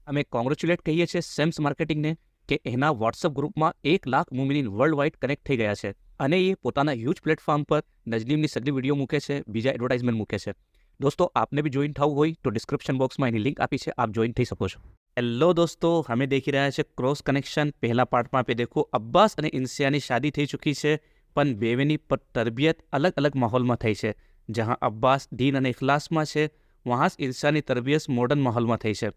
અમે કોંગ્રેચ્યુલેટ કહીએ છીએ સેમ્સ માર્કેટિંગને કે એના વોટ્સઅપ ગ્રુપમાં 1 લાખ મુમિનીન વર્લ્ડ વાઇડ કનેક્ટ થઈ ગયા છે અને એ પોતાના હ્યુજ પ્લેટફોર્મ પર નજનીમની સગલી વિડીયો મૂકે છે, બીજા એડવર્ટાઇઝમેન્ટ મૂકે છે. દોસ્તો, આપને भी જોઈન થવું હોય તો ડિસ્ક્રિપ્શન બોક્સમાં એની લિંક આપી છે, આપ જોઈન થઈ શકો છો. હેલો દોસ્તો, હમે દેખી રહ્યા છે ક્રોસ કનેક્શન. પહેલા પાર્ટમાં આપે દેખો અબ્બાસ અને ઇન્સિયાની શાદી થઈ ચૂકી છે, પણ બેવેની તરબિયત અલગ અલગ માહોલમાં થઈ છે. જહાં અબ્બાસ દીન અને ઇખલાસમાં છે, વહાં જ ઇન્સિયાની તરબિયત મોડર્ન માહોલમાં થઈ છે.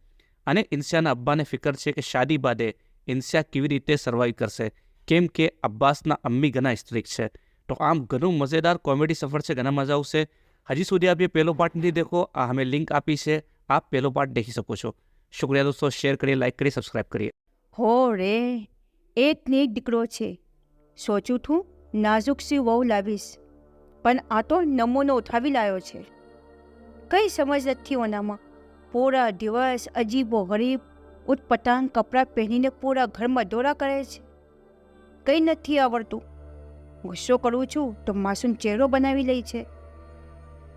અને ઇન્સિયાના અબ્બાને ફિકર છે કે શાદી બાદે ઇન્સિયા કેવી રીતે સર્વાઈવ કરશે, કેમ કે અબ્બાસના અમ્મી ઘણા સ્ટ્રિક્ટ છે. તો આમ ઘણું મજેદાર કોમેડી સફર છે, ઘણા મજા આવશે. હજી સુધી આપ ये પહેલો પાર્ટ નથી દેખો, આ હમે લિંક આપી છે, આપ પહેલો પાર્ટ દેખી શકો છો. શુક્રિયા દોસ્તો, શેર કરીએ, લાઇક કરીએ, સબસ્ક્રાઇબ કરીએ. હો રે, એક ને એક દીકરો છે. સોચું છું નાજુક સી વહુ લાવીશ, પણ આ તો નમૂનો ઉઠાવી લાવ્યો છે. કઈ સમજ નથી ઓનામાં. પૂરા દિવસ અજીબો ગરીબ ઉટપટાંગ કપડાં પહેરીને પૂરા ઘરમાં દોરા કરે છે. કંઈ નથી આવડતું. ગુસ્સો કરું છું તો માસૂમ ચહેરો બનાવી લે છે.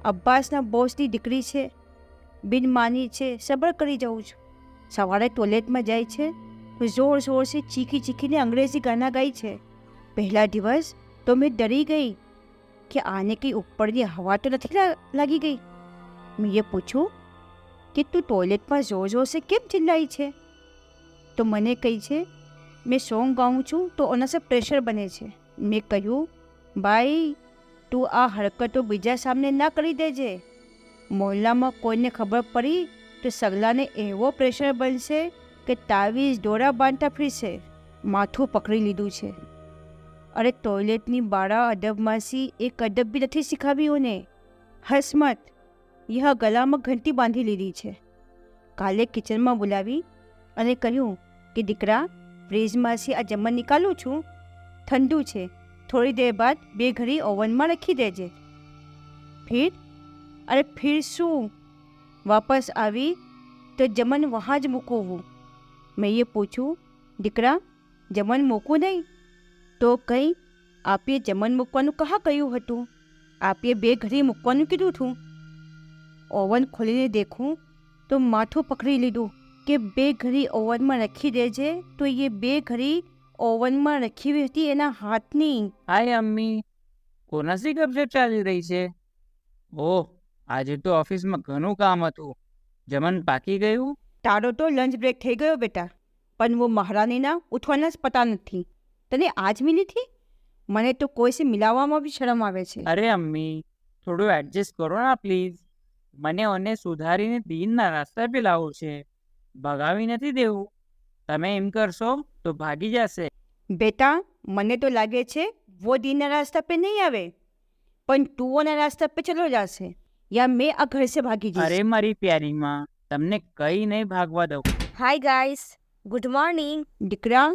અબ્બાસના બોસની દીકરી છે, બિનમાની છે, સબર કરી જાઉં છું. સવારે ટોયલેટમાં જાય છે તો જોર જોરથી ચીખી ચીખીને અંગ્રેજી ગાના ગાય છે. પહેલા દિવસ તો મેં ડરી ગઈ કે આને કંઈ ઉપરની હવા તો નથી લાગી ગઈ. મેં એ પૂછ્યું કે તું ટોયલેટમાં જોર જોરથી કેમ ચિલ્લાઈ છે? તો મને કહી છે મેં સોંગ ગાઉં છું તો ઓના સે પ્રેશર બને છે. મેં કહ્યું ભાઈ, તું આ હરકતો બીજા સામને ના કરી દેજે. મોહલ્લામાં કોઈને ખબર પડી તો સગલાને એવો પ્રેશર બનશે કે તાવીજ દોરા બાંધતા ફરીશે. માથું પકડી લીધું છે. અરે ટોયલેટની બાળા અદબમાંથી એક અદબ બી નથી શીખાવ્યું ને. હસમત, યહ ગલામાં ઘંટી બાંધી લીધી છે. કાલે કિચનમાં બોલાવી અને કહ્યું કે દીકરા, ફ્રીજમાંથી આ જમણ નીકાળું છું, ઠંડુ છે, થોડી દેર બાદ 2 ઘડી ઓવનમાં રાખી દેજે. ફિર શું? વાપસ આવી તો જમન વહાં જ મૂકવું. મેં એ પૂછ્યું, દીકરા જમન મૂકવું નહીં તો કંઈ? આપીએ જમન મૂકવાનું કહા કહ્યું હતું? આપીએ 2 ઘડી મૂકવાનું કીધું હતું. ઓવન ખોલીને દેખું તો માથું પકડી લીધું કે 2 ઘડી ઓવનમાં રાખી દેજે. તો એ 2 ઘડી ઓવનમાં રખી હતી એના હાથની. હાય અમ્મી, કોનાથી કબજેટ ચાલી રહી છે? ઓહ, આજે તો ઓફિસમાં ઘણું કામ હતું. જમન પાકી ગયું? તારો તો લંચ બ્રેક થઈ ગયો બેટા, પણ वो મહારાનીના ઉઠવાના જ પતા નથી. તને આજ મિલી થી? મને તો કોઈથી મિલાવવામાં બી શરમ આવે છે. અરે અમ્મી, થોડું એડજસ્ટ કરો ના પ્લીઝ. મને ઓને સુધારીને દીનના રસ્તા પે લાવવું છે, ભગાવી નથી દેવું. તમે એમ કરશો તો ભાગી જશે. બેટા, મને તો લાગે છે वो दीनના रास्ता पे नहीं આવે, પણ તું ઓના રાસ્તા पे ચલો જશે, યા મેં આ ઘર से ભાગી જઈશ. અરે મારી પ્યારી માં, તમને કઈ નહીં ભાગવા દઉં. Hi guys, good morning. દીકરા,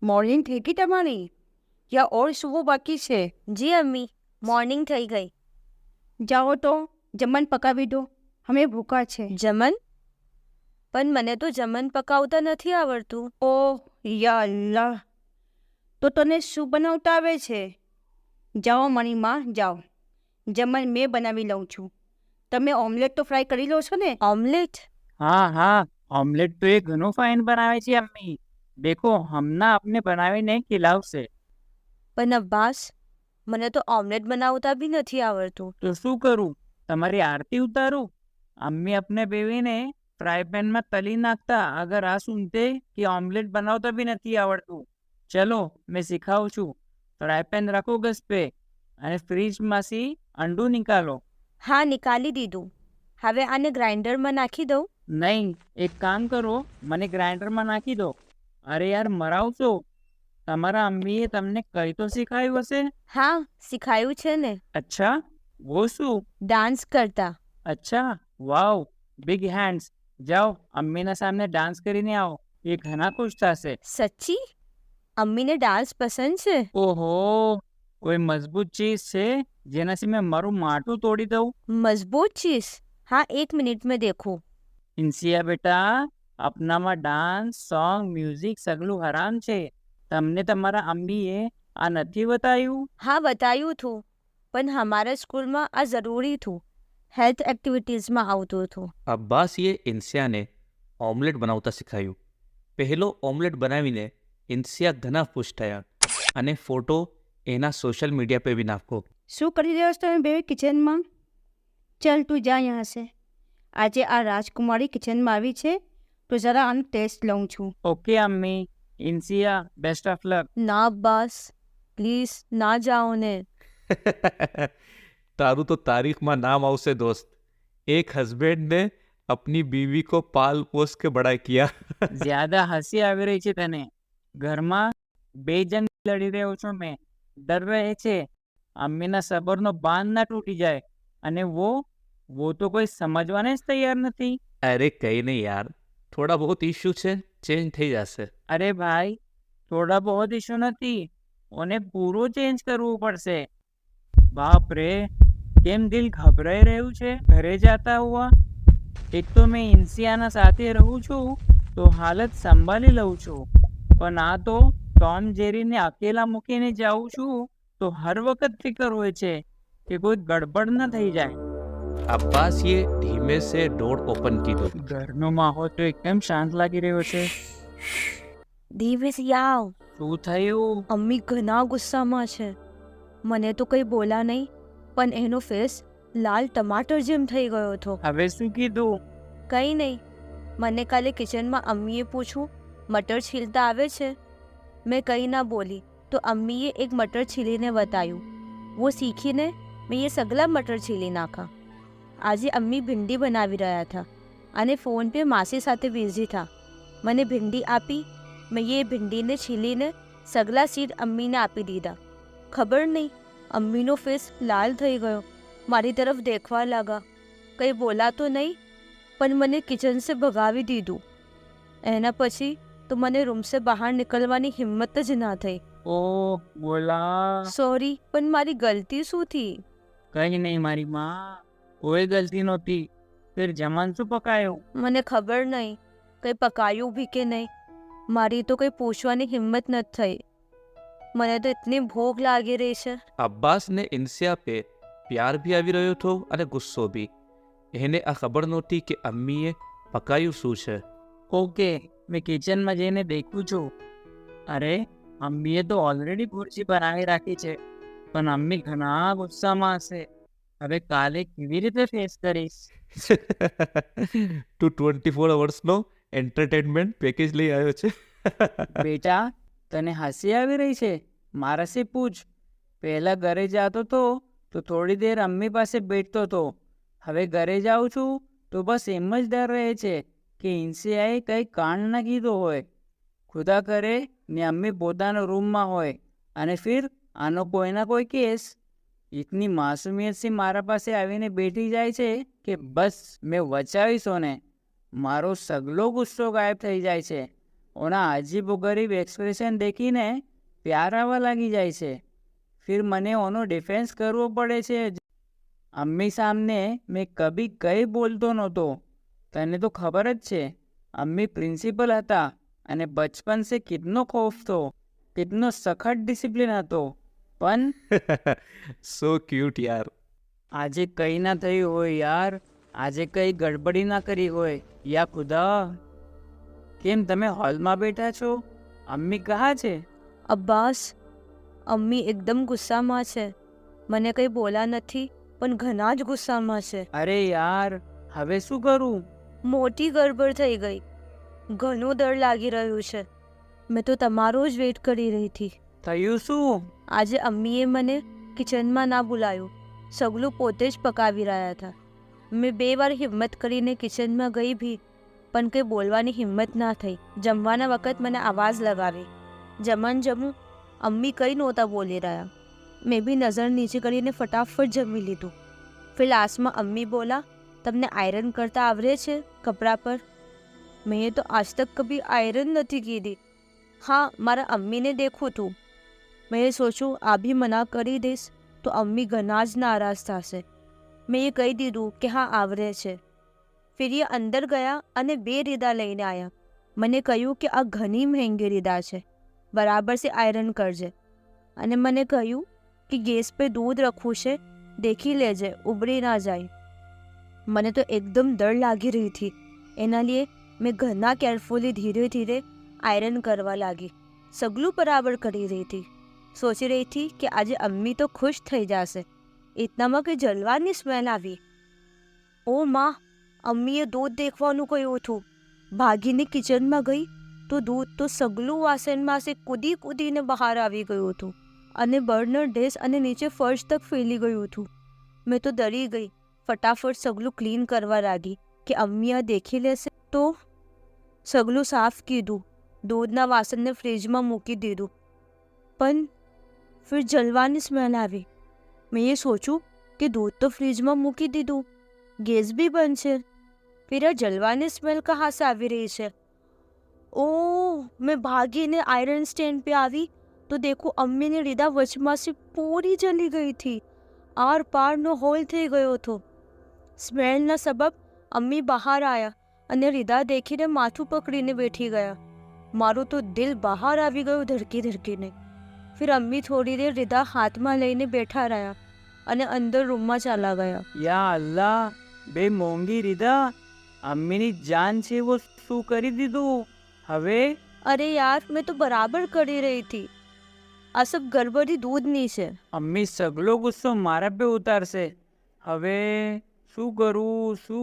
મોર્નિંગ થઈ ગઈ તમારી? યા ઓર સુવો બાકી છે? જી અમ્મી, મોર્નિંગ થઈ ગઈ. જાઓ તો જમણ પકાવી દો, અમે ભૂખા છે. જમન? પણ મને તો જમન પકાવતા નથી આવડતું. ઓહ યા અલ્લાહ, તો તને શું બનાવતા આવે છે? જાઓ મારી માં, જાઓ, જમણ મેં બનાવી લઉં છું. તમે ઓમલેટ તો ફ્રાય કરી લો છો ને? ઓમલેટ? હા, ઓમલેટ તો એ ઘણું ફાઇન બનાવે છે અમ્મી. દેખો, હમણાં આપને બનાવીને ખીલાવશે. પણ અબ્બાસ, મને તો ઓમલેટ બનાવતા બી નથી આવડતું. તો શું કરું? તમારી આરતી ઉતારું? અમ્મી अपने બેવીને ફ્રાય પેનમાં તલી નાખતા અગર આ સુનતે કે ઓમલેટ બનાવતા બી નથી આવડતું. ચલો મેં શીખાવું છું. ફ્રાય પેન રાખો ગેસ પે અને ફ્રીજમાંથી અંડું નિકાલો. હા, નિકાલી દીધું. હવે આને ગ્રાઇન્ડરમાં નાખી દઉં? નહીં, એક કામ કરો, મને ગ્રાઇન્ડરમાં નાખી દો. અરે યાર, મરાવશો. તમારા અમ્મીએ તમને કઈ તો શીખાયું હશે. હા, શીખાયું છે ને. અચ્છા, वो શું? ડાન્સ કરતા. અચ્છા, વાવ, બિગ હેન્ડ્સ. જાઓ, અમ્મીના સામે ડાન્સ કરીને આવો, એ ઘણા ખુશ થશે. સચ્ચી? અમ્મીને ડાન્સ પસંદ છે? ઓહો, કોઈ મજબૂત ચીજ છે જેનાથી મેં મારું માટું તોડી દઉં? મજબૂત ચીઝ? હા, 1 મિનિટ में देखूं. ઇન્સિયા બેટા, આપનામાં ડાન્સ, સોંગ, મ્યુઝિક સગલું હરામ છે. તમને તમારા અમ્મીએ આ નથી બતાવ્યું? હા, बताયું थू, પણ हमारे સ્કૂલમાં આ જરૂરી થું, હેલ્થ એક્ટિવિટીઝમાં આવતું હતું. અબ્બાસ ये इंसिया ने ઓમલેટ બનાવતા શીખાયું. પહેલો ઓમલેટ બનાવીને ઇન્સિયા ઘણા ખુશ થયા અને ફોટો એના સોશિયલ મીડિયા પર બી નાખ્યો. શું કરી રહ્યો છો તમે બે કિચનમાં? ચાલ તું જા યહાં સે. આજે આ રાજકુમારી કિચનમાં આવી છે તો જરા આનો ટેસ્ટ લઉં છું. ઓકે અમ્મી. Insiya, best of luck. ના અબ્બાસ, પ્લીઝ ના જાઓ ને. તારું તો તારીખમાં નામ આવશે દોસ્ત. એક હસબેન્ડ ને अपनी बीवी को पाल पोस के बड़ा किया. જ્યાદા હસી આવી રહી છે તને. ઘરમાં 2 જણ લડી રહ્યો છું મેં. ડર રહે છે અમ્મીના સબરનો બાંધ ના તૂટી જાય. અને वो તો કોઈ સમજવાને જ તૈયાર નથી. અરે કઈ નહીં યાર, થોડા બહુત ઇશ્યુ છે, ચેન્જ થઈ જશે. અરે ભાઈ, થોડા બહુ ઇશ્યુ નથી, ઓને પૂરું ચેન્જ કરવું પડશે. બાપ રે, કેમ દિલ ઘબરાઈ રહ્યું છે ઘરે જાતા હુઆ. એક તો મેં ઇન્સિયાના સાથે રહું છું તો હાલત સંભાળી લઉં છું, પણ આ તો ટોમ જેરીને અકેલા મૂકીને જાઉં છું તો હર વખત ફિકર હોય છે કે કોઈ ગડબડ ન થઈ જાય. अब्बास ये धीमे से डोर ओपन की दो. ઘરનો માહોલ તો એકદમ શાંત લાગી રહ્યો છે. દિવસ યાવ, શું થયું? અમ્મી ઘણા ગુસ્સામાં છે. મને તો કંઈ બોલા નહીં, પણ એનો ફેસ લાલ ટમાટર જેમ થઈ ગયો હતો. હવે શું કીધું? કંઈ નહીં. મને કાલે કિચનમાં અમ્મીએ પૂછ્યું મટર છીલતા આવે છે. મેં કંઈ ના બોલી તો અમ્મીએ એક મટર છીલીને બતાવ્યું. वो सीखीને મેં એ સગલા મટર છીલી નાખા. આજે અમ્મી ભિંડી બનાવી રહ્યા હતા અને ફોન પે માસી સાથે બિઝી થા. મને ભિંડી આપી. મેં એ ભિંડીને છીલીને સગલા સીડ અમ્મીને આપી દીધા. ખબર નહીં, અમ્મીનો ફેસ લાલ થઈ ગયો. મારી તરફ દેખવા લાગા. કંઈ બોલા તો નહીં, પણ મને કિચન સે ભગાવી દીધું. એના પછી તો મને રૂમ સે બહાર નીકળવાની હિંમત જ ના થઈ. ઓ બોલા. સોરી, પણ મારી ગલતી શું થી? કઈ નહીં મારી માં, કોઈ ગલતી નહોતી. ફિર જમાન શું પકાયું? મને ખબર નહીં કંઈ પકાયું ભી કે નહીં. મારી તો કંઈ પૂછવાની હિંમત નથી થઈ. મને તો એટલી ભૂખ લાગી રહી છે. અબ્બાસ ને ઇન્સિયા પે પ્યાર ભી આવી રહ્યો હતો અને ગુસ્સો ભી. એને આ ખબર નહોતી કે અમ્મીએ પકાયું શું છે. ઓકે, મેં કિચનમાં જઈને દેખું છું. અરે, અમ્મીએ તો ઓલરેડી ભુરજી બનાવી રાખી છે, પણ અમ્મી ઘણા ગુસ્સામાં હશે. હવે કાલે કેવી રીતે ફેસ કરીશ? તું 24 અવર્સનો એન્ટરટેનમેન્ટ પેકેજ લઈ આવ્યો છે. બેટા, તને હસી આવી રહી છે? મારાથી પૂછ. પહેલા ઘરે જતો તો થોડી દેર અમ્મી પાસે બેઠતો હતો. હવે ઘરે જાઉં છું તો બસ એમ જ ડર રહે છે કે ઇન્સિયાએ કંઈ કાંડ ના કીધો હોય. ખુદા કરે ને અમ્મી પોતાના રૂમમાં હોય અને ફિર આનો કોઈના કોઈ કેસ. ઇતની માસુમિયતથી મારા પાસે આવીને બેઠી જાય છે કે બસ મેં વચાવીશો ને મારો સગલો ગુસ્સો ગાયબ થઈ જાય છે. ઓના અજીબો ગરીબ એક્સપ્રેશન દેખીને પ્યાર આવવા લાગી જાય છે. ફિર મને ઓનો ડિફેન્સ કરવો પડે છે. અમ્મી સામને મેં કભી કંઈ બોલતો નહોતો. તને તો ખબર જ છે, અમ્મી પ્રિન્સિપલ હતા અને બચપન સે કિતનો ખૌફ તો, કિતનો સખત ડિસિપ્લિન હતો. પણ સો ક્યુટ યાર. આજે કંઈ ના થયું હોય યાર. આજે કંઈ ગડબડી ના કરી હોય. યા ખુદા, કેમ તમે હોલમાં બેઠા છો? અમ્મી કહા છે? અબ્બાસ, અમ્મી એકદમ ગુસ્સામાં છે. મને કંઈ બોલા નથી, પણ ઘણા જ ગુસ્સામાં છે. અરે યાર, હવે શું કરું? મોટી ગડબડ થઈ ગઈ. ઘણું ડર લાગી રહ્યું છે. મેં તો તમારો જ વેઇટ કરી રહી હતી. થયું શું? આજે અમ્મીએ મને કિચનમાં ના બોલાયું. સગલું પોતે જ પકાવી રહ્યા હતા. મેં 2 વાર હિંમત કરીને કિચનમાં ગઈ ભી, પણ કંઈ બોલવાની હિંમત ના થઈ. જમવાના વખત મને આવાજ લગાવી. જમું. અમ્મી કંઈ નહોતા બોલી રહ્યા. મેં બી નજર નીચે કરીને ફટાફટ જમી લીધું. ફિર લાસ્ટમાં અમ્મી બોલા, તમને આયરન કરતા આવડે છે કપડાં પર? મેં તો આજ તક કભી આયરન નથી કીધી. હા, મારા અમ્મીને દેખું તું. મેં સોચું આ બી મના કરી દઈશ તો અમ્મી ઘણા જ નારાજ થશે. મેં એ કહી દીધું કે હા આવડે છે. ફિર એ અંદર ગયા અને 2 રીદા લઈને આવ્યા. મને કહ્યું કે આ ઘણી મહેંગી રીદા છે, બરાબર से આયરન કરજે. અને મને કહ્યું કે ગેસ पे दूध રખવું છે, દેખી લેજે ઉબળી ના જાય. મને તો એકદમ ડર લાગી રહી હતી. એના લીએ મેં ઘરના કેરફુલી ધીરે ધીરે આયરન કરવા લાગી. સગલું બરાબર કરી રહી थी. સોચી રહી थी કે આજે અમ્મી તો ખુશ થઈ જશે. ઇતનામાં કે જલવાની સ્મેલ આવી. ઓ માં, અમ્મીએ દૂધ દેખવાનું કહ્યું હતું. ભાગીને કિચનમાં ગઈ તો દૂધ તો સગલું વાસણમાં કૂદી કૂદીને બહાર આવી ગયું હતું અને બર્નર ડેશ અને નીચે ફર્શ તક ફેલી ગયું હતું. મેં તો ડરી ગઈ. ફટાફટ સગલું ક્લીન કરવા લાગી કે અમ્મી આ દેખી લેશે તો. સગલું સાફ કીધું. દૂધના વાસણને ફ્રીજમાં મૂકી દીધું. પણ ફિર જલવાની સ્મેલ આવી. મેં એ સોચ્યું કે દૂધ તો ફ્રીજમાં મૂકી દીધું, ગેસ भी બંધ છે, फिर આ જલવાની સ્મેલ કहाँ से આવી રહી છે? ઓહ, મેં ભાગીને આયરન સ્ટેન્ડ पे આવી તો દેખું અમ્મીની રીદા વચમાં से પૂરી જલી ગઈ थी. આર પારનો હોલ થઈ ગયો હતો. સ્મેલના સબબ અમ્મી બહાર આવ્યા અને રીદા દેખીને માથું પકડીને બેઠી ગયા. મારું તો દિલ બહાર આવી ગયું ધડકી ધડકીને. फिर અમ્મી થોડી દેર રીદા હાથમાં લઈને બેઠા રહ્યા અને અંદર રૂમમાં ચાલા ગયા. યા અલ્લાહ, બે મોંઘી રીદા, અમ્મીની જાન છે वो શું કરી દીધું હવે? અરે યાર, મેં તો બરાબર કરી રહી थी. આ સબ ગડબડી દૂધની છે. અમ્મી સગલો ગુસ્સો મારા पे ઉતારશે. હવે શું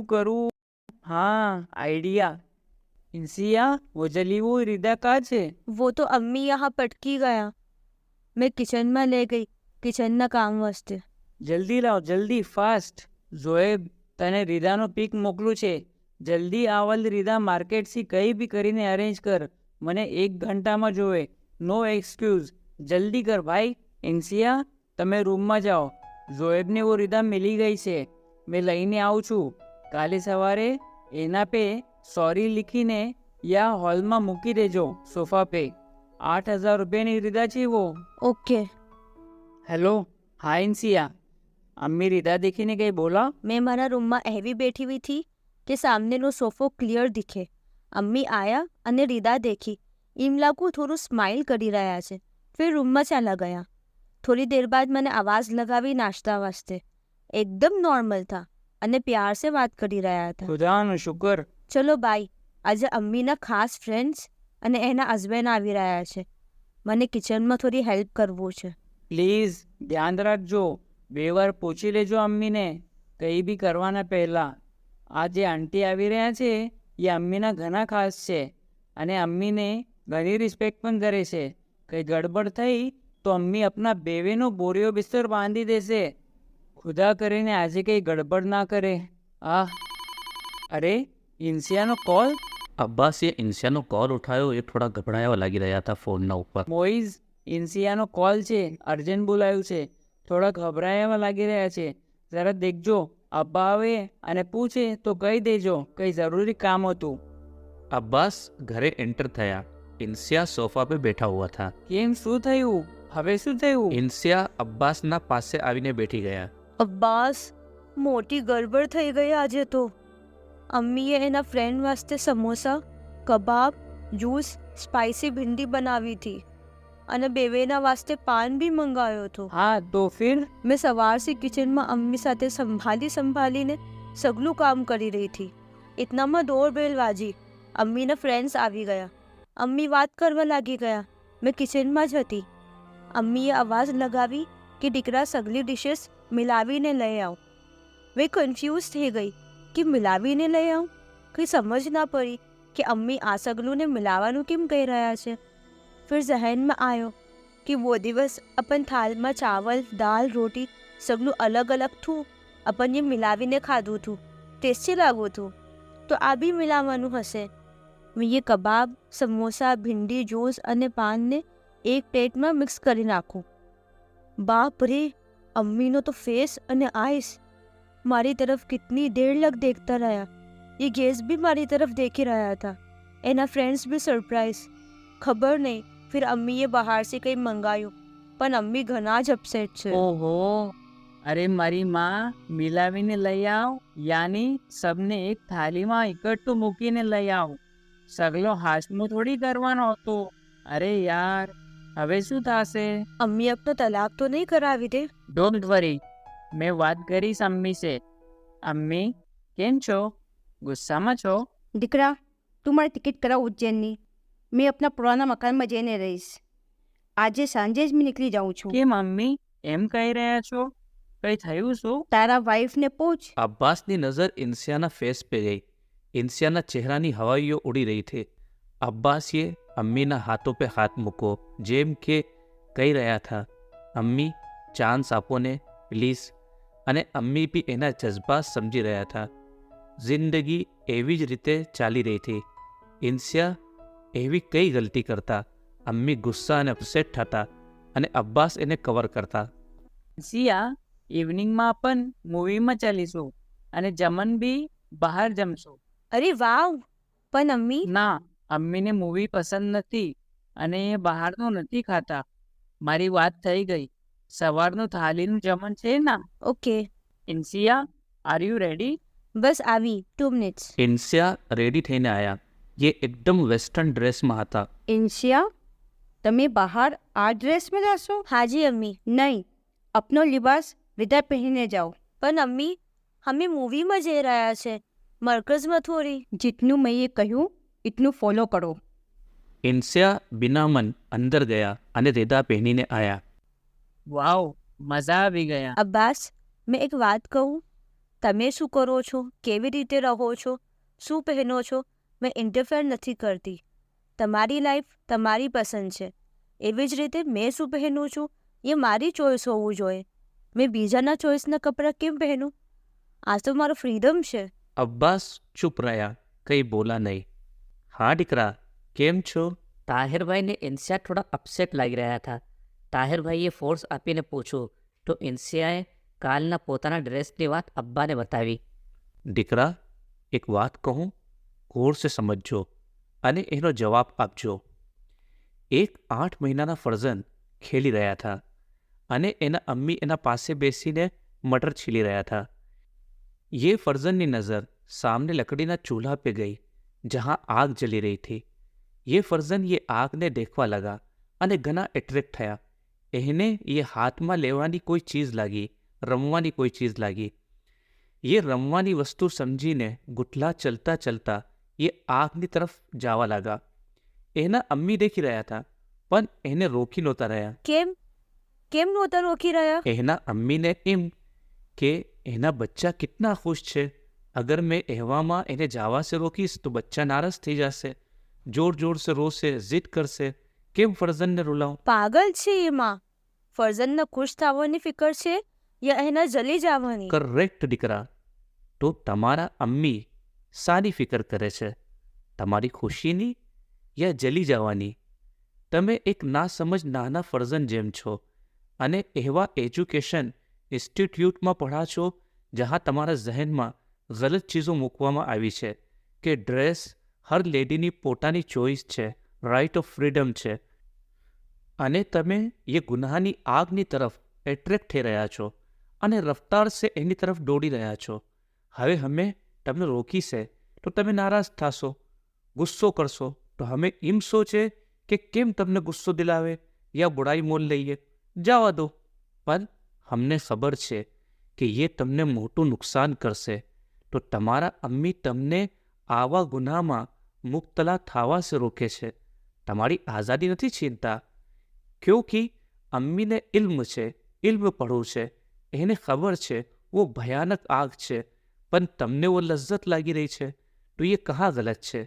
કરું? હા, આઈડિયા. इंसिया, वो जली हुई रिदा कहाँ છે? वो तो अम्मी यहाँ पटकी गया. मैं किचन में ले गई किचनના કામ વાસ્તે. જલ્દી લાવ, જલ્દી, ફાસ્ટ. ઝોએબ, તને રીદાનો પિક મોકલું છે. જલ્દી આવલ રીદા માર્કેટથી કંઈ બી કરીને અરેન્જ કર. મને 1 ઘંટામાં જોવે. નો એક્સક્યુઝ. જલ્દી કર ભાઈ. ઇન્સિયા, તમે રૂમમાં જાઓ. ઝોએબને वो રીદા મિલી ગઈ છે. મેં લઈને આવું છું. કાલે સવારે એના પે સોરી લીખીને યા હોલમાં મૂકી દેજો સોફા पे. 8,000 રૂપિયાની રીદા છે वो. ओके. હેલો, હા ઇન્સિયા. અમ્મી રીદા દેખીને કંઈ બોલા? मैं મારા રૂમમાં એવી બેઠી हुई थी કે સામનેનો સોફો ક્લિયર દિખે. અમ્મી આયા અને રીદા દેખી. એમ લાગુ થોડું સ્માઇલ કરી રહ્યા છે. ફિર રૂમમાં ચાલા ગયા. થોડી દેર બાદ મને આવાજ લગાવી નાશ્તા વાસ્તે. એકદમ નોર્મલ થા અને પ્યાર સે વાત કરી રહ્યા હતા. ખુદાનો શુકર. ચલો બાય. આજે અમ્મીના ખાસ ફ્રેન્ડ્સ અને એના હસબન્ડ આવી રહ્યા છે. મને કિચનમાં થોડી હેલ્પ કરવું છે. પ્લીઝ ધ્યાન રાખજો. 2 વાર પૂછી લેજો અમ્મીને કંઈ બી કરવાના પહેલાં. આ જે આંટી આવી રહ્યા છે એ અમ્મીના ઘણા ખાસ છે અને અમ્મીને ઘણી રિસ્પેક્ટ પણ કરે છે. કંઈ ગડબડ થઈ તો અમ્મી આપના બેવેનો બોરિયો બિસ્તર બાંધી દેશે. ખુદા કરીને આજે કંઈ ગડબડ ના કરે. અરે, ઇન્સિયાનો કોલ. અબ્બાસીએ ઇન્સિયાનો કોલ ઉઠાવ્યો. એ થોડા ગભરાયા લાગી રહ્યા હતા ફોનના ઉપર. મોઇઝ, ઇન્સિયાનો કોલ છે, અર્જન્ટ બોલાયું છે. થોડા ગભરાયા લાગી રહ્યા છે. જરા દેખજો. અબ્બા આવે અને પૂછે તો કહી દેજો કંઈ જરૂરી કામ હતું. અબ્બાસ ઘરે એન્ટર થયા. ઇન્સિયા સોફા पे બેઠા હુઆ થા. કેમ, શું થયું? હવે શું થયું? ઇન્સિયા અબ્બાસના પાસે આવીને બેઠી ગયા. અબ્બાસ, મોટી ગડબડ થઈ ગઈ આજે તો. અમ્મીએ એના ફ્રેન્ડ વાસ્તે સમોસા, કબાબ, જ્યુસ, સ્પાઇસી ભીંડી બનાવી હતી અને બેવેના વાસ્તે પાન બી મંગાવ્યો હતો. હા તો ફિર? મેં સવારથી કિચનમાં અમ્મી સાથે સંભાળીને સગલું કામ કરી રહી હતી. ઇતનામાં ડોરબેલ વાજી. અમ્મીના ફ્રેન્ડ્સ આવી ગયા. અમ્મી વાત કરવા લાગી ગયા. મેં કિચનમાં જ હતી. અમ્મીએ અવાજ લગાવી કે દીકરા સગલી ડિશેસ મિલાવીને લઈ આવ. મેં કન્ફ્યુઝ થઈ ગઈ કે મિલાવીને લઈ આવું. કંઈ સમજ ના પડી કે અમ્મી આ સગલુંને મિલાવાનું કેમ કહી રહ્યા છે. फिर जहन में आयो कि वो दिवस अपन थाल में चावल दाल रोटी सगलू अलग अलग थू. अपन ये मिलावीने खाधું હતું. ટેસ્ટી લાગવું હતું તો આ બી મિલાવવાનું હશે. મેં ये કબાબ, સમોસા, ભીંડી, જ્યુસ અને પાનને એક પ્લેટમાં મિક્સ કરી નાખું. બાપ રે, અમ્મીનો તો ફેસ અને આઈસ મારી તરફ કિતની દેર લગ દેખતા રહ્યા. ये ગેસ બી મારી તરફ દેખી રહ્યા હતા. એના ફ્રેન્ડ્સ બી સરપ્રાઈઝ. ખબર નહીં फिर અમ્મીએ બહારથી કંઈ મંગાયું પણ અમ્મી ઘણા જ અપસેટ છે. ઓહો, અરે મારી માં, મિલાવીને લઈ આવ યાની સબને એક થાળીમાં એકઠું મૂકીને લઈ આવ. સગલો હાથમાં થોડી કરવાનો હતો. અરે યાર, હવે શું થશે? અમ્મી આપનો તલાક તો નહીં કરાવી દે? ડોન્ટ વરી, મેં વાત કરીશ અમ્મી સે. અમ્મી કેમ છો? ગુસ્સામાં છો? દીકરા, તું મારી ટિકિટ કરાવ ઉજ્જૈનની. मैं अपना पुराना मकान में जैने रहीश. આજે સાંજે જ मैं निकली जाऊँ છું. કે મમ્મી એમ કહી રહ્યા છો? કઈ થયું શું? તારા વાઈફને પૂછ. अब्बास की नज़र इंसियाना फेस पे गई. इंसियाना चेहरानी हवाइयों उड़ी रही थी. अब्बासीए अम्मीना हाथों पे हाथ मूको जेम के कही रहा था, अम्मी चांस आपो ने प्लीज. અને અમ્મી બી એના જજ્બા સમજી રહ્યા હતા. જિંદગી એવી જ રીતે ચાલી રહી હતી. ઇન્સિયા એવી કઈ ગલતી કરતા? અમ્મી ગુસ્સા અને અપસેટ થતા અને અબ્બાસ એને કવર કરતા. સિયા, ઇવનિંગમાં પણ મૂવીમાં ચાલીશું અને જમન બી બહાર જમશું. અરે વાવ! પણ અમ્મી, ના, અમ્મીને મૂવી પસંદ નથી અને એ બહારનું નથી ખાતા. મારી વાત થઈ ગઈ. સવારનું થાળીનું જમણ છે ના. Okay, Insiya, are you ready? બસ આવી 2 મિનિટ્સ. ઇન્સિયા રેડી થઈને આવ્યા. એ એકદમ વેસ્ટર્ન ડ્રેસમાં હતા. इंसिया, તમે બહાર આ ડ્રેસમાં જાશો? હાજી અમ્મી. નહીં, अपनो लिबास विदा पहनने जाओ. પણ અમ્મી, અમે મૂવીમાં જઈ રહ્યા છે, મરકઝમાં થોડી. जितનું મેં એ કહ્યું એટલું ફોલો કરો. ઇન્સિયા બિના મન અંદર ગયા અને રેદા પહેરીને આવ્યા. વાવ, મજા આવી ગયા. અબ્બાસ, મેં એક વાત કહું? તમે શું કરો છો, કેવી રીતે રહો છો, શું પહેરો છો, મેં ઇન્ટરફેર નથી કરતી. તમારી લાઈફ તમારી પસંદ છે. એવી જ રીતે મેં શું પહેરું છું એ મારી ચોઈસ હોવું જોઈએ. મેં બીજાના ચોઈસના કપડાં કેમ પહેરું? આ તો મારો ફ્રીડમ છે. અબ્બાસ ચૂપ રહ્યા, કંઈ બોલા નહીં. હા દીકરા, કેમ છો? તાહિરભાઈને ઇન્સિયા થોડા અપસેટ લાગી રહ્યા હતા. તાહિરભાઈએ ફોર્સ આપીને પૂછ્યું તો ઇન્સિયાએ કાલના પોતાના ડ્રેસની વાત અબ્બાને બતાવી. દીકરા, એક વાત કહું, ગૌર સે સમજજો અને એનો જવાબ આપજો. એક 8 મહિનાના ફરઝન ખેલી રહ્યા હતા અને એના અમ્મી એના પાસે બેસીને મટર છીલી રહ્યા હતા. ये फर्जन की नज़र सामने लकड़ी ना चूल्हा पे गई जहाँ आग जली रही थी. ये फर्जन ये आग ने देखवा लगा અને ઘણા એટ્રેક્ટ થયા. એને એ હાથમાં લેવાની કોઈ ચીજ લાગી, રમવાની કોઈ ચીજ લાગી. એ રમવાની વસ્તુ સમજીને ગુટલા ચલતા ચલતા એ આગની તરફ જવા લાગા. એના અમ્મી દેખી રહ્યા હતા પણ એને રોકી નહોતા રહ્યા. કેમ નહોતા રોકી રહ્યા? એના અમ્મીને એમ કે એના બચ્ચા કિતના ખુશ છે. અગર મેં એવામાં એને જવા સે રોકીશ તો બચ્ચા નારાજ થઈ જશે, જોર જોર સે રોશે, જીદ કરશે. કેમ ફરઝનને રૂલાવું? પાગલ છે એમાં. ફરઝનને ખુશ થવાની ફિકર છે યા એના જલી જવાની? કરેક્ટ દીકરા. તો તમારા અમ્મી સારી ફિકર કરે છે, તમારી ખુશીની યા જલી જવાની? તમે એક નાસમજ નાના ફરઝન જેમ છો અને એવા એજ્યુકેશન ઇન્સ્ટિટ્યૂટમાં પઢા છો જहाँ તમારા ઝહેનમાં ગલત ચીજો મૂકવામાં આવી છે કે ડ્રેસ હર લેડીની પોતાની ચોઈસ છે, રાઇટ ઓફ ફ્રીડમ છે, અને તમે એ ગુનાહની આગની તરફ એટ્રેક્ટ થઈ રહ્યા છો અને રફતાર સે એની તરફ દોડી રહ્યા છો. હવે અમે તમને રોકીશે તો તમે નારાજ થશો, ગુસ્સો કરશો તો અમે એમ સોચે કે કેમ તમને ગુસ્સો દિલાવે યા બુરાઈ મોલ લઈએ, જવા દો. પણ અમને ખબર છે કે એ તમને મોટું નુકસાન કરશે, તો તમારા અમ્મી તમને આવા ગુનાહમાં મુબ્તલા થવા સે રોકે છે. તમારી આઝાદી નથી છીનતા, ક્યોંકि અમ્મીને ઇલ્મ છે, ઇલ્મ પડવું છે. એને ખબર છે वो ભયાનક આગ છે, પણ તમને वो લજ્જત લાગી રહી છે, તો એ કહા ગલત છે?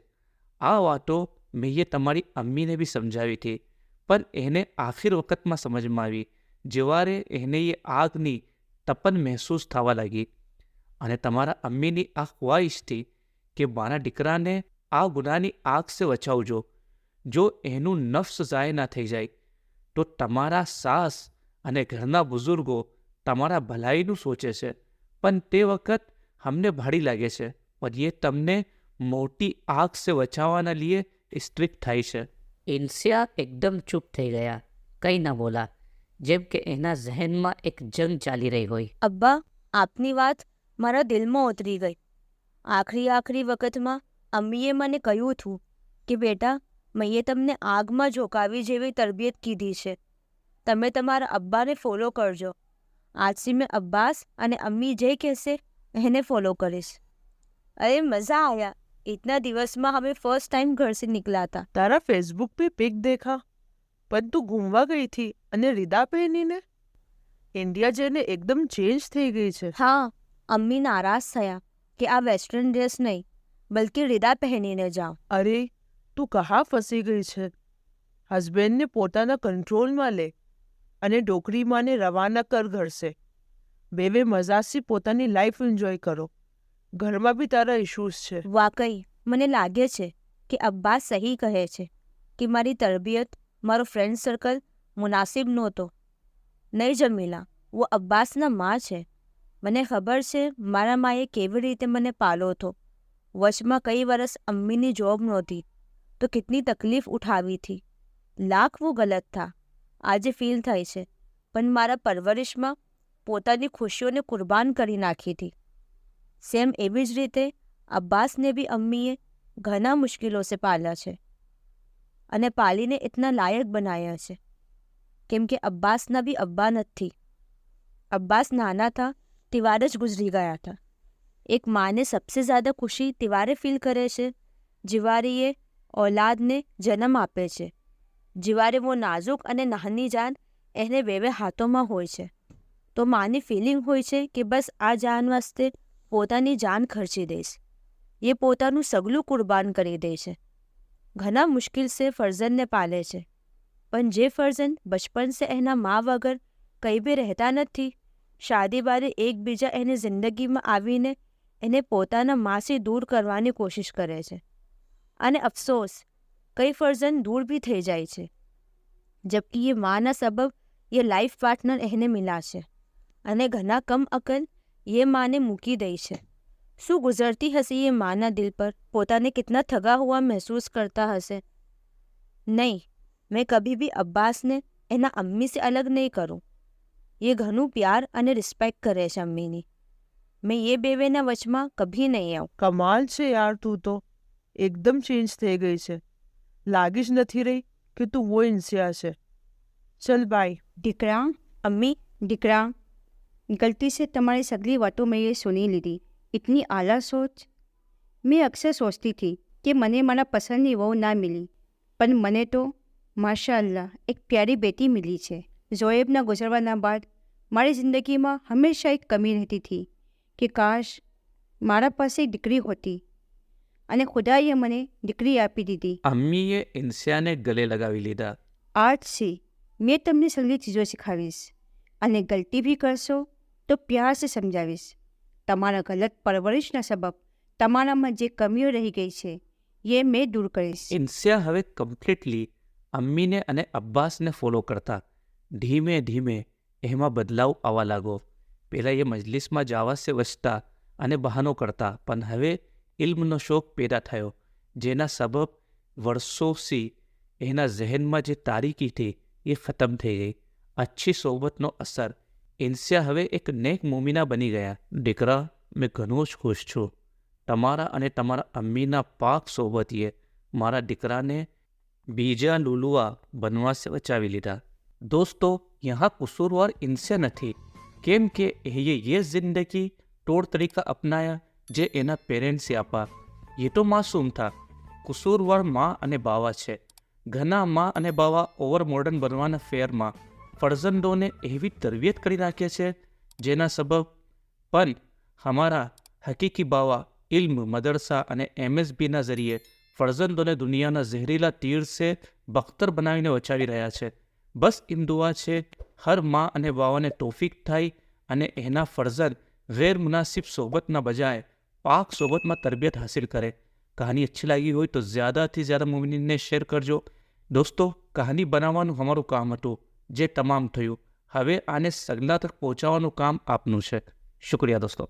આ વાતો મેં એ તમારી અમ્મીને બી સમજાવી હતી, પણ એને આખિર વખતમાં સમજમાં આવી જેવારે એને એ આગની તપન મહેસૂસ થવા લાગી. અને તમારા અમ્મીની આ ખ્વાહિશ થી કે મારા દીકરાને આ ગુનાની આગ સે બચાવજો. જો એનું નફ્સ ઝાય ના થઈ જાય તો તમારા સાસ અને ઘરના બુઝુર્ગો તમારા ભલાઈનું સોચે છે, પણ તે વખત અમને ભાડી લાગે છે પણ એ તમને મોટી આગ સે બચાવવાના લીએ સ્ટ્રિક્ટ થાય છે. ઇન્સિયા એકદમ ચૂપ થઈ ગયા, કંઈ ન બોલા, જેમ કે એના ઝહેનમાં એક જંગ ચાલી રહી હોય. અબ્બા, આપની વાત મારા દિલમાં ઉતરી ગઈ. આખરી વખતમાં અમ્મીએ મને કહ્યું હતું કે બેટા, મેં તમને આગમાં ઝોકાવી જેવી તરબિયત કીધી છે, તમે તમારા અબ્બાને ફોલો કરજો. આજથી મેં અબ્બાસ અને અમ્મી જે કહેશે એને ફોલો કરીશ. અરે મજા આવ્યા. इतना दिवस में हमें फर्स्ट टाइम घर से निकला था। તારા ફેસબુક पे पिक देखा પણ તું ઘૂમવા ગઈ થી અને રીદા પહેરીને ઇન્ડિયા જઈને એકદમ ચેન્જ થઈ ગઈ છે. हाँ, अम्मी नाराज थया कि आ वेस्टर्न ड्रेस नहीं बल्कि रिदा पहनीने जाओ। અરે તું કહા ફસી ગઈ છે. હસબેન્ડને પોતાના કંટ્રોલમાં લે અને ડોકરીમાંને રવાના કર ઘર સે. બેવે મજાથી પોતાની લાઈફ એન્જોય કરો. ઘરમાં બી તારા ઇશ્યુઝ છે. वाकई મને લાગે છે કે અબ્બાસ સહી કહે છે કે મારી તરબિયત, મારો ફ્રેન્ડ સર્કલ મુનાસિબ નહોતો. નહીં જમીલા, वो અબ્બાસના માં છે. મને ખબર છે મારા માએ કેવી રીતે મને પાલો હતો. વચમાં કઈ વર્ષ અમ્મીની જોબ નહોતી તો કેટલી તકલીફ ઉઠાવી थी. લાખ वो ગલત થા, આજે ફીલ થાય છે, પણ મારા પરવરિશમાં પોતાની ખુશીઓને કુરબાન કરી નાખી હતી. સેમ એવી જ રીતે અબ્બાસને બી અમ્મીએ ઘણા મુશ્કેલો સે પાલ્યા છે અને પાલીને ઇતના લાયક બનાયા છે, કેમ કે અબ્બાસના બી અબ્બા નથી. અબ્બાસ નાના થા तिवार જ गुजरी गया था. एक माँ ने सबसे ज़्यादा खुशी तिवारे फील करे છે जिवारे ये औलादને જન્મ આપે છે. जिवारे वो नाजुक અને નાની જાન એને વેવે હાથોમાં હોય છે તો માની ફિલિંગ હોય છે કે બસ આ જાન વાસ્તે પોતાની જાન ખર્ચી દઈશ. એ પોતાનું સગલું કુરબાન કરી દે છે. ઘણા મુશ્કેલ સે ફરઝનને પાલે છે, પણ જે ફરઝન બચપન સે એના મા વગર કંઈ બી રહેતા નથી, શાદી બાદ એકબીજા એની જિંદગીમાં આવીને એને પોતાના માથી દૂર કરવાની કોશિશ કરે છે. અને અફસોસ કઈ ફરઝન દૂર બી થઈ જાય છે, જબકि ये माँ सबब ये लाइफ पार्टनर એને મિલા છે અને ઘણા કમ અકલ ये माँ ने મૂકી દઈ છે. શું ગુજરતી હશે ये माँ દિલ પર? પોતાને કિतना થગા હુआ महसूस કરતા હશે. નહીં, મેં કભી ભી અબ્બાસને એના અમ્મી સે અલગ નહીં કરું. ये ઘણું પ્યાર અને રિસ્પેક્ટ કરે છે અમ્મીની. મેં ये બેવેના વચમાં કભી નહીં આવું. કમાલ છે યાર, તું તો એકદમ ચેન્જ થઈ ગઈ છે. લાગી જ નથી રહી કે તું વો ઇન્સિયા છે. ચલ બાય. દીકરા, અમ્મી, દીકરા, गलती से तुम्हारी सगली बातों में ये सुनी ली थी. इतनी आला सोच. मैं अक्सर सोचती थी कि मने मारा पसंदनी वहू ना मिली, पर मने तो माशाअल्लाह एक प्यारी बेटी मिली છે. ઝોએબના ગુજરવાના બાદ મારી જિંદગીમાં હંમેશા એક કમી રહેતી હતી કે કાશ મારા પાસે એક દીકરી હોતી, અને ખુદાએ મને દીકરી આપી દીધી. અમ્મીએ ઇન્સિયાને ગલે લગાવી લીધા. આજથી મેં તમને સગલી ચીજો શીખાવીશ, અને ગલતી ભી કરશો તો પ્યાર સે સમજાવીશ. તમારા ગલત પરવરિશના સબબ તમારામાં જે કમીઓ રહી ગઈ છે એ મેં દૂર કરીશ. ઇન્સિયા હવે કમ્પ્લીટલી અમ્મીને અને અબ્બાસને ફોલો કરતા. ધીમે ધીમે એમાં બદલાવ આવવા લાગો. પહેલાં એ મજલિસમાં જવા સે વચતા અને બહાનો કરતા, પણ હવે ઇલ્મનો શોખ પેદા થયો, જેના સબબ વર્ષોથી એના જહેનમાં જે તારીકી હતી એ ખતમ થઈ ગઈ. અચ્છી સોબતનો અસર. ઇન્સિયા હવે એક નેક મોમિના બની ગયા. દીકરા, મેં ઘણો જ ખુશ છું. તમારા અને તમારા અમ્મીના પાક સોબતીએ મારા દીકરાને બીજા લુલુઆ બનવા સે બચાવી લીધા. दोस्तों, यहाँ कसूरवार इनसे नहीं, केम के ये जिंदगी तौर तरीका अपनाया जे एना पेरेंट्से आपा. ये तो मासूम था. कसूरवार माँ अने बावा है. घना माँ अने बावा ओवर मॉडर्न बनवाना फेરમાં ફરજંદોને એવી તરબિયત કરી નાખે છે જેના સબબ પણ हमारा હકીકી બાવા ઇલ્મ, મદરસા અને MSBના જરીએ ફરજંદોને દુનિયાના ઝેરીલા તીર સે બખ્તર બનાવીને બચાવી રહ્યા છે. બસ ઇમ દુઆ છે હર માં અને બાવાને તોફીક થાય અને એના ફરજંદ ગેર મુનાસિબ સોબતના બજાય પાક સોબતમાં તરબિયત હાસિલ કરે. કહાની अच्छी લાગી હોય તો ज़्यादाથી ज़्यादा મુમિનીનને શેર કરજો. દોસ્તો, કહાની બનાવવાનું અમારું કામ હતું, જે તમામ થયું. હવે આને સગલા તક પહોંચાડવાનું કામ આપનું છે. શુક્રિયા દોસ્તો.